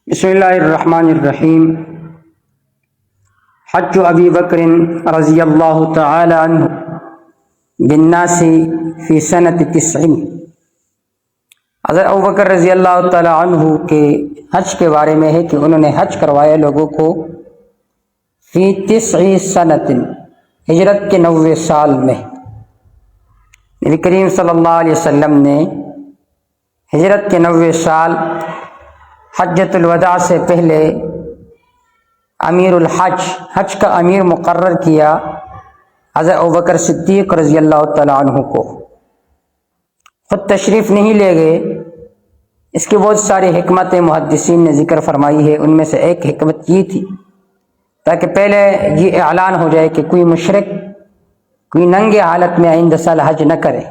بسم اللہ الرحمن الرحیم۔ حج ابی بکر رضی اللہ تعالی عنہ بالناس فی سنۃ 90۔ حضرت ابو بکر رضی اللہ تعالی عنہ کے حج کے بارے میں ہے کہ انہوں نے حج کروایا لوگوں کو فی 90 سنۃ، ہجرت کے 90 سال میں۔ نبی کریم صلی اللہ علیہ وسلم نے ہجرت کے 90 سال حجۃ الوداع سے پہلے امیر الحج، حج کا امیر مقرر کیا حضرت ابوبکر صدیق رضی اللہ تعالیٰ عنہ کو۔ خود تشریف نہیں لے گئے، اس کی بہت ساری حکمتیں محدثین نے ذکر فرمائی ہے۔ ان میں سے ایک حکمت یہ تھی تاکہ پہلے یہ اعلان ہو جائے کہ کوئی مشرک کوئی ننگے حالت میں آئندہ سال حج نہ کرے۔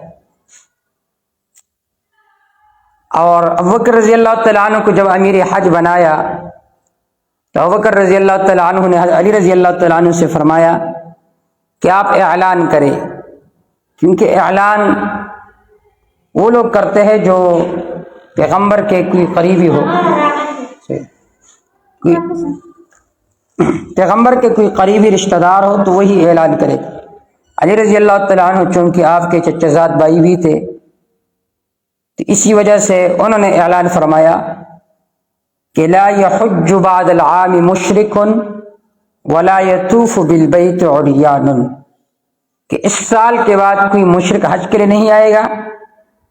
اور ابوبکر رضی اللہ تعالیٰ عنہ کو جب امیر حج بنایا تو ابوبکر رضی اللہ تعالیٰ عنہ نے علی رضی اللہ تعالیٰ عنہ سے فرمایا کہ آپ اعلان کریں، کیونکہ اعلان وہ لوگ کرتے ہیں جو پیغمبر کے کوئی قریبی ہو، پیغمبر کے کوئی قریبی رشتہ دار ہو تو وہی اعلان کرے۔ علی رضی اللہ تعالیٰ عنہ چونکہ آپ کے چچا زاد بھائی بھی تھے تو اسی وجہ سے انہوں نے اعلان فرمایا کہ لا يحج بعد العام مشرک ولا يطوف بالبیت عریان، کہ اس سال کے بعد کوئی مشرک حج کے لیے نہیں آئے گا،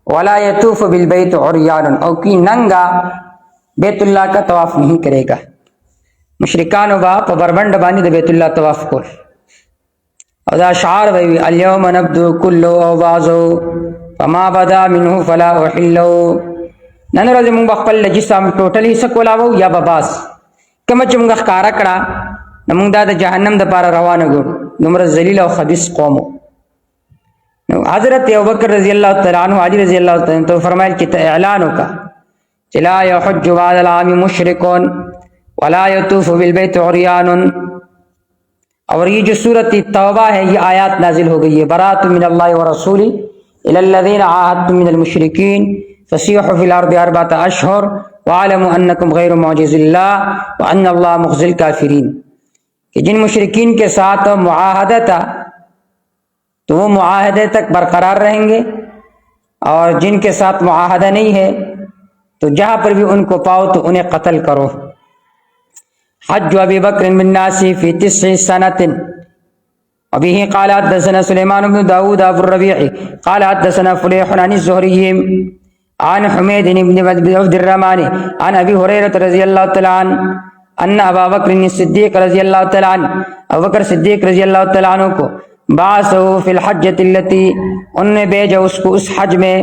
ولا يطوف بالبیت عریان، اور کوئی ننگا بیت اللہ کا طواف نہیں کرے گا۔ مشرکان با پبربند بانی دے بیت اللہ طواف کو ادا شعار بھئی اليوم نبدو کلو او بازو فما بدا منه فلا احلو، نن ورځ موږ خپل جسم ټوټلی سکولاو یا بباس کوم چې موږ ښکارا کړه موږ د جهنم د پاره روانه ګورو، دومره ذلیل او خبیث قوم۔ نو حضرت ابوبکر رضی اللہ تعالیٰ عنہ علی رضی اللہ تعالیٰ عنہ تو فرمائے کہ اعلان کا لا يحج بعد العام مشرک ولا يطوف بالبیت عریان۔ اور یہ جو سورۃ توبہ ہے یہ آیات نازل ہو گئی ہے، براۃ من اللہ ورسولہ الی الذین عاہدتم من المشرکین فسیحوا فی الارض اربعۃ اشہر واعلموا انکم غیر معجز اللہ وان اللہ مخزی الکافرین، کہ جن مشرکین کے ساتھ معاہدہ تھا تو وہ معاہدے تک برقرار رہیں گے، اور جن کے ساتھ معاہدہ نہیں ہے تو جہاں پر بھی ان کو پاؤ تو انہیں قتل کرو۔ حج ابی بکر بالناس فی 90 سنۃ وبه قال حدثنا سليمان بن داود ابو الربيع قال حدثنا فليح عن الزهري عن حميد بن عبد الرحمن عن ابي هريره رضي الله تعالى عنه ان ابا بکر الصدیق رضی اللہ تعالیٰ عنہ، ابو بکر صدیق رضی اللہ تعالیٰ عنہ کو بعثه في الحجۃ التي، ان نے بھیجا اس کو اس حج میں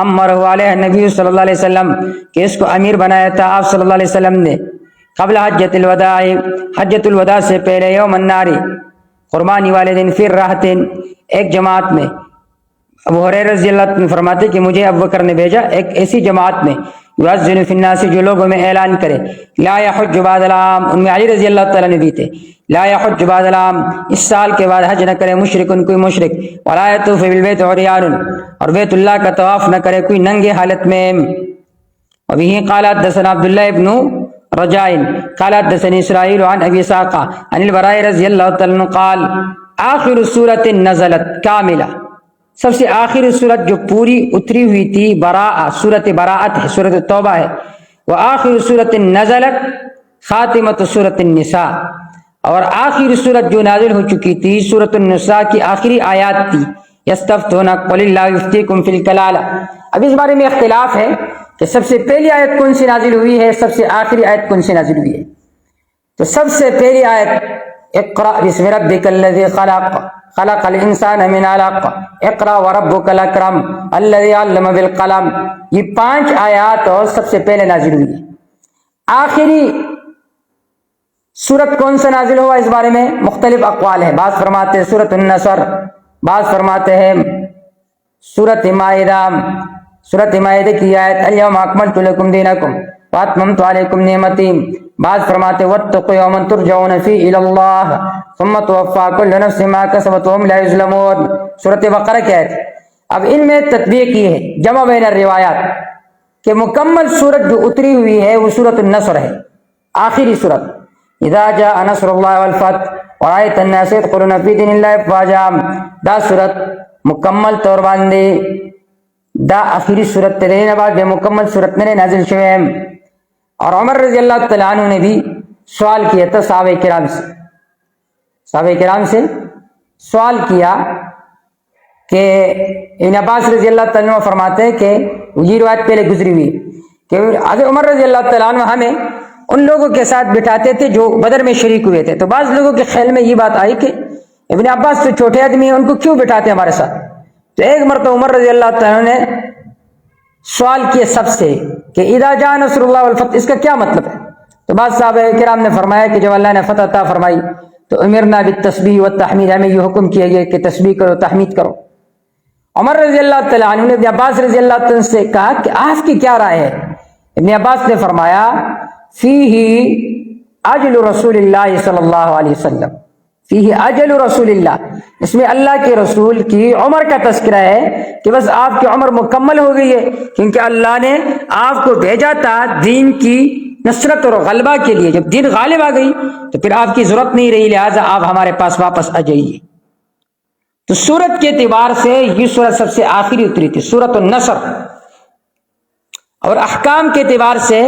امرہ علیہ نبی صلی اللہ علیہ وسلم کہ اس کو امیر بنایا تھا آپ صلی اللہ علیہ وسلم نے، قبل حجۃ الوداع، حجۃ الوداع سے پہلے، یوم النار، قربانی والے دن، پھر راحتین، ایک جماعت میں۔ ابو ہریرہ رضی اللہ عنہ فرماتے کہ مجھے ابو بکر نے بھیجا ایک ایسی جماعت میں یؤذن فی الناس، جو لوگوں میں اعلان کرے لا یحج بعد العام، ان میں علی رضی اللہ تعالیٰ نے بھی تھے، لا یحج بعد العام، اس سال کے بعد حج نہ کرے مشرک کوئی مشرک، ولا یطوف بالبیت عریان، اور بیت اللہ کا طواف نہ کرے کوئی ننگے حالت میں۔ وبه قال حدثنا عبداللہ ابن رجاء قال حدثني اسرائيل عن ابي اسحاق عن البراء رضی اللہ تعالیٰ عنہ قال آخر سورۃ نزلت کاملہ، سب سے آخری سورت جو پوری اتری ہوئی تھی براء، سورت براءت ہے، سورت توبہ ہے، وآخر سورۃ نزلت خاتمۃ سورۃ النساء، اور آخری سورت جو نازل ہو چکی تھی سورۃ النساء کی آخری آیات تھی یستفتونک قل اللہ یفتیکم فی الکلالہ۔ اب اس بارے میں اختلاف ہے کہ سب سے پہلی آیت کون سی نازل ہوئی ہے، سب سے آخری آیت کون سی نازل ہوئی ہے۔ تو سب سے پہلی آیت اقرأ بسم ربک الذی خلق خلق الانسان من علق اقرأ وربک الاکرم الذی علم بالقلم، یہ 5 آیات اور سب سے پہلے نازل ہوئی ہے۔ آخری سورت کون سا نازل ہوا اس بارے میں مختلف اقوال ہیں، بعض فرماتے ہیں سورۃ النصر، بعض فرماتے ہیں سورۃ مائدہ، سورۃ مائدہ کی آیت الیوم اکملت لکم دینکم واتممت علیکم نعمتی، بعض فرماتے ہیں واتقوا یوما ترجعون فیہ الی اللہ ثم توفی کل نفس ما کسبت وہم لا یظلمون، سورۃ بقرہ کی آیت۔ اب ان میں تطبیق یہ ہے جمع بین الروایات کہ مکمل سورت جو اتری ہوئی ہے وہ سورۃ النصر ہے، آخری صورت اذا جاء نصر اللہ والفتح ورأيت الناس يدخلون في دين الله افواجا، دا صورت مکمل طور باندې دا آخری صورت تیرے بعد بے مکمل صورت میں نازل شوے ہیں۔ اور عمر رضی اللہ تعالیٰ عنہ نے بھی سوال کیا تھا صحابہ کرام سے سوال کیا کہ ابن عباس رضی اللہ تعالیٰ عنہ فرماتے ہیں کہ یہ روایت پہلے گزری ہوئی کہ حضرت عمر رضی اللہ تعالیٰ عنہ ہمیں ان لوگوں کے ساتھ بٹھاتے تھے جو بدر میں شریک ہوئے تھے، تو بعض لوگوں کے خیال میں یہ بات آئی کہ ابن عباس تو چھوٹے آدمی ہیں، ان کو کیوں بٹھاتے ہیں ہمارے ساتھ؟ تو ایک مرتبہ عمر رضی اللہ تعالیٰ عنہ نے سوال کیے سب سے کہ اذا جاء نصر اللہ والفتح، اس کا کیا مطلب ہے؟ تو بعض صحابہ کرام نے فرمایا کہ جب اللہ نے فتح عطا فرمائی تو امرنا بالتسبیح والتحمید، ہمیں یہ حکم کیا گیا کہ تسبیح کرو، تحمید کرو۔ عمر رضی اللہ تعالیٰ عنہ نے ابن عباس رضی اللہ تعالیٰ عنہ سے کہا کہ آپ کی کیا رائے ہے؟ ابن عباس نے فرمایا فیہ اجل رسول اللہ صلی اللہ علیہ وسلم، فیہ اجل رسول اللہ، اس میں اللہ کے رسول کی عمر کا تذکرہ ہے کہ بس آپ کی عمر مکمل ہو گئی ہے، کیونکہ اللہ نے آپ کو بھیجا تھا دین کی نصرت اور غلبہ کے لیے۔ جب دین غالب آ گئی تو پھر آپ کی ضرورت نہیں رہی، لہٰذا آپ ہمارے پاس واپس آ جائیے۔ تو سورت کے اعتبار سے یہ سورت سب سے آخری اتری تھی، سورت النصر، اور احکام کے اعتبار سے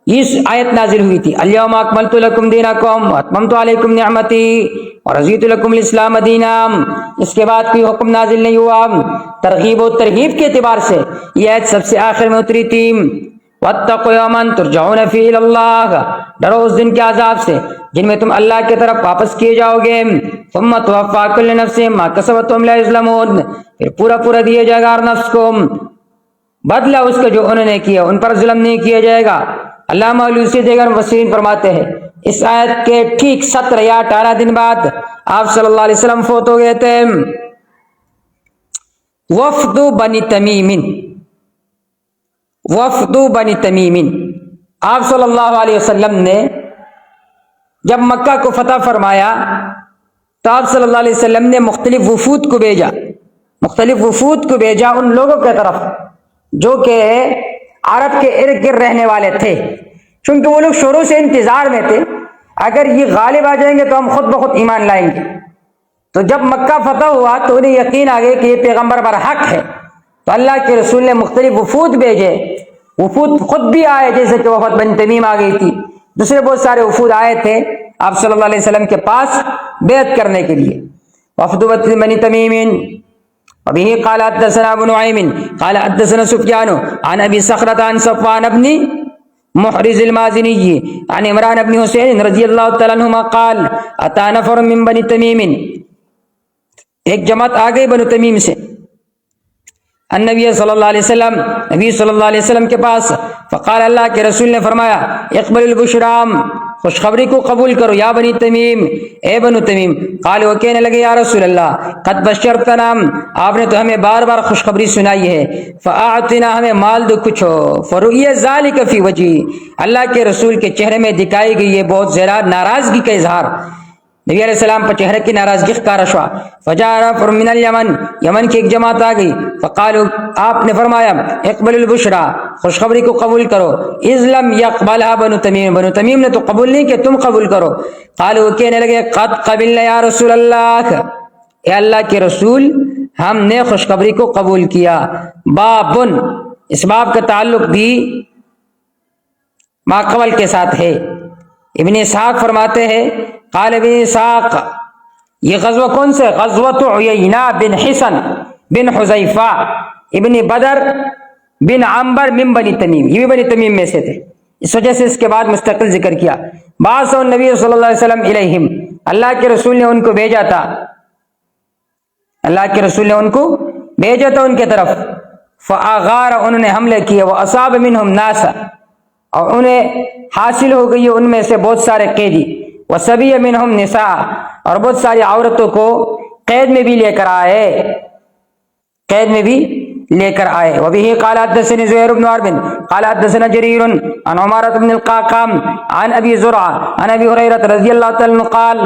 یہ آیت نازل ہوئی تھی الیوم اکملت لکم دینکم واتممت علیکم نعمتی ورضیت لکم الاسلام دینا۔ اس کے بعد کوئی حکم نازل نہیں ہوا۔ ترغیب و ترغیب کے اعتبار سے یہ آیت سب سے آخر میں اتری تھی، واتقوا یوما ترجعون فیہ الی اللہ، ڈرو اس دن کے عذاب سے جن میں تم اللہ کی طرف واپس کیے جاؤ گے، ثم توفی کل نفس ما کسبت وہم لا یظلمون، پھر پورا دیا جائے گا ہر نفس کو بدلہ اس کا جو انہوں نے کیا، ان پر ظلم نہیں کیا جائے گا۔ علامہ علوسی دیگر مفسرین فرماتے ہیں اس آیت کے ٹھیک 17 یا 18 دن بعد آپ صلی اللہ علیہ وسلم فوت ہو گئے تھے۔ وفد بنی تمیم، آپ صلی اللہ علیہ وسلم نے جب مکہ کو فتح فرمایا تو آپ صلی اللہ علیہ وسلم نے مختلف وفود کو بھیجا ان لوگوں کی طرف جو کہ عرب کے ارد گرد رہنے والے تھے، چونکہ وہ لوگ شروع سے انتظار میں تھے اگر یہ غالب آ جائیں گے تو ہم خود بخود ایمان لائیں گے۔ تو جب مکہ فتح ہوا تو انہیں یقین آ گیا کہ یہ پیغمبر برحق ہے، تو اللہ کے رسول نے مختلف وفود بھیجے، وفود خود بھی آئے، جیسے کہ وفد بنی تمیم آ گئی تھی، دوسرے بہت سارے وفود آئے تھے آپ صلی اللہ علیہ وسلم کے پاس بیعت کرنے کے لیے۔ وفد بنی تمیم وبه قال حدثنا ابو نعيم قال حدثنا سفيان عن ابي صخرة عن صفوان بن محرز المازني عن عمران بن حسين رضي الله تعالى عنهما قال اتى نفر من بني تميم، ایک جماعت آ گئی بنو تمیم سے النبی صلی اللہ علیہ وسلم، نبی صلی اللہ علیہ وسلم کے پاس، فقال اللہ کے رسول نے فرمایا اقبل البشرام، خوشخبری کو قبول کرو یا بنی تمیم، اے بنو تمیم۔ قال وہ کہنے لگے یا رسول اللہ قد بشرتنا، آپ نے تو ہمیں بار بار خوشخبری سنائی ہے، فاعطنا، ہمیں مال دو کچھ ہو، فرؤی ذالک فی وجہی، اللہ کے رسول کے چہرے میں دکھائی گئی ہے بہت زیادہ ناراضگی کا اظہار، نبی علیہ السلام پر چہرے کی ناراضگی کا رشوا۔ فجاء رجل من الیمن، یمن کی ایک جماعت آ گئی، فقالوا، آپ نے فرمایا اقبل البشرا، خوشخبری کو قبول کرو، اذ لم یقبلها بنو تمیم، بنو تمیم نے تو قبول نہیں کہ تم قبول کرو۔ قالوا، کہنے لگے قد قبلنا یا رسول اللہ، اے اللہ کے رسول ہم نے خوشخبری کو قبول کیا۔ بابن، اس باب کا تعلق بھی ما قبل کے ساتھ ہے۔ ابن اسحاق فرماتے ہیں قال ابن اسحاق، یہ غزوہ کون سے؟ غزوۃ عیینہ بن حصن بن حذیفہ ابن بدر بن عنبر من بنی تمیم، یہ بھی بنی تمیم میں سے تھے، اس وجہ سے اس کے بعد مستقل ذکر کیا۔ بعث النبی صلی اللہ علیہ وسلم الیہم، اللہ کے رسول نے ان کو بھیجا تھا، اللہ کے رسول نے ان کو بھیجا تھا ان کے طرف، فاغار، انہوں نے حملے کیے، واصاب منہم ناسا، اور انہیں حاصل ہو گئی ان میں سے بہت سارے قیدی، وسبی منہم نساء، اور بہت ساری عورتوں کو قید میں بھی لے کر آئے، وبه قال حدثني زهير بن حرب قال حدثنا جرير عن عمارة بن القعقاع عن ابي زرعة عن ابي هريرة رضي الله تعالى عنه قال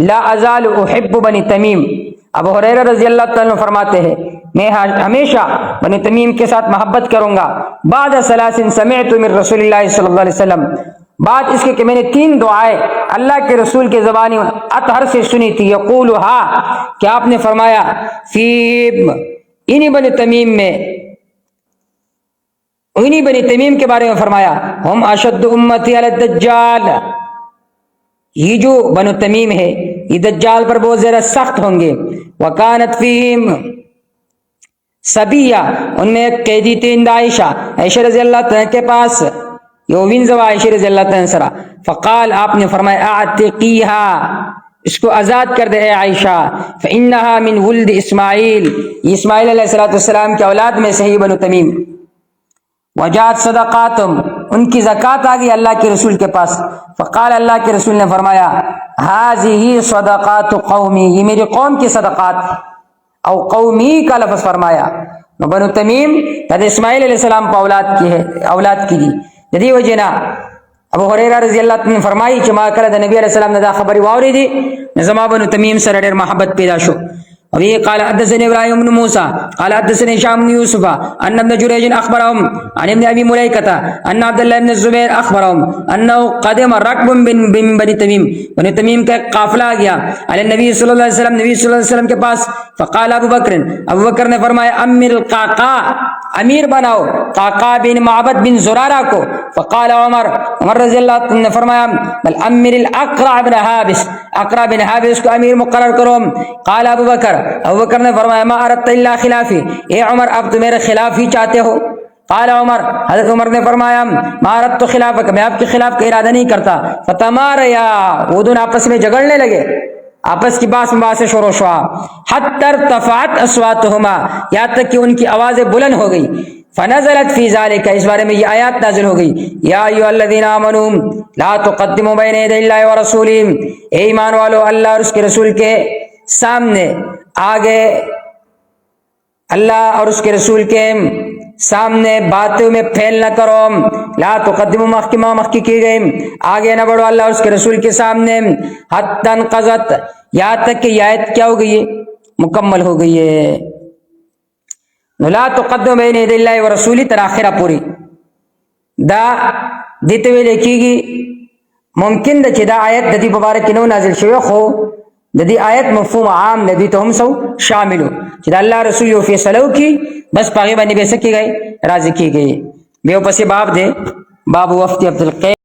لا ازال احب بني تمیم، ابو ہریرہ رضی اللہ تعالیٰ عنہ فرماتے ہیں میں ہمیشہ بنی تمیم کے ساتھ محبت کروں گا، بعد ثلاث سمعت من رسول اللہ صلی اللہ علیہ وسلم، بات اس کے کہ میں نے 3 دعائیں اللہ کے رسول کے زبانی اطہر سے سنی تھی، یقولہا کہ آپ نے فرمایا فی انہی بنی تمیم میں، انہی بنی تمیم کے بارے میں فرمایا ہم اشد امتی علی الدجال، یہ جو بنو تمیم ہے یہ دجال پر بہت زیادہ سخت ہوں گے، وکانت فیہم سبیہ، ان میں ایک قیدی تھی عائشہ، عائشہ رضی اللہ تعالیٰ کے پاس، یہ وینزوا عائشہ رضی اللہ تعالیٰ سرا، فقال آپ نے فرمایا اعتقیہا، اس کو آزاد کر دے اے عائشہ، فإنہا من ولد اسماعیل، یہ اسماعیل علیہ السلام کی اولاد میں سے ہی بنو تمیم، وجات صدقاتم، ان کی زکوٰۃ آ گئی اللہ کے رسول کے پاس، فقال اللہ کے رسول نے فرمایا ہذہ صدقات قومی، یہ میری قوم کی صدقات، او قومی کا لفظ فرمایا، بنو تمیم حضرت اسماعیل علیہ السلام پر اولاد کی دی، جدی وجہ نا ابو ہریرہ رضی اللہ عنہ فرمائی کہ ما کله د نبی علیہ السلام نے دا خبری واوری دی، زما بنو تمیم سره ډېر محبت پیدا شو. ابھی قال حدثني ابراهيم بن موسى قال حدثني هشام بن يوسف ان ابن جريج اخبرهم عن ابن ابي مليكه ان عبد الله بن الزبير اخبرهم انه قدم ركب من بني تميم، بني تمیم کا قافلہ آ گیا علی نبی صلی اللہ علیہ وسلم، نبی صلی اللہ علیہ وسلم کے پاس، فقال ابو بکر نے فرمایا امیر القعقاع، امیر بناؤ قعقاع بن معبد بن زرارہ کو، فقال عمر رضی اللہ عنہ نے فرمایا بل امیر الاقرع بن حابس، اقرع بن حابس کو امیر مقرر کرو. قال ابو بکر نے فرمایا ما اردت الا خلافی، اے عمر اب تو میرے خلاف ہی چاہتے ہو. قال عمر، حضرت عمر نے فرمایا ما اردت خلافک، میں آپ کے خلاف کا ارادہ نہیں کرتا. فتماریا، وہ دونوں آپس میں جھگڑنے لگے، آپس کی باس مباحث شروع ہوا، حتی ارتفعت اصواتہما، یہاں تک کہ ان کی آوازیں بلند ہو گئی. فنزلت فی ذالک، اس بارے میں یہ آیات نازل ہو گئی، یا ایھا الذین آمنوا لا تقدموا بین یدی اللہ ورسولہ، اے ایمان والو اللہ اور اس کے رسول کے سامنے، آگے اللہ اور اس کے رسول کے سامنے باتوں میں پھیل نہ کرو. لا تقدموا، مخکی کی گئی، آگے نہ بڑھو اللہ اور اس کے رسول کے سامنے. حتی انقضت، یہاں تک کہ یہ آیت کیا ہو گئی ہے، مکمل ہو گئی ہے. لا تقدموا بین یدی اللہ ورسولہ تراخرہ پوری دا دیتے ہوئے لکھی گی. ممکن دا چې دا آیت د دې په باره کې نو نازل شوی، خو د دې آیت مفهوم عام د دې ته هم سو شاملو چې د الله رسول یو فیصله وکړي، بس په هغې باندې به څه کېږي، راضي کېږي. بیا پسې باب دی، باب وفد عبدالقیس.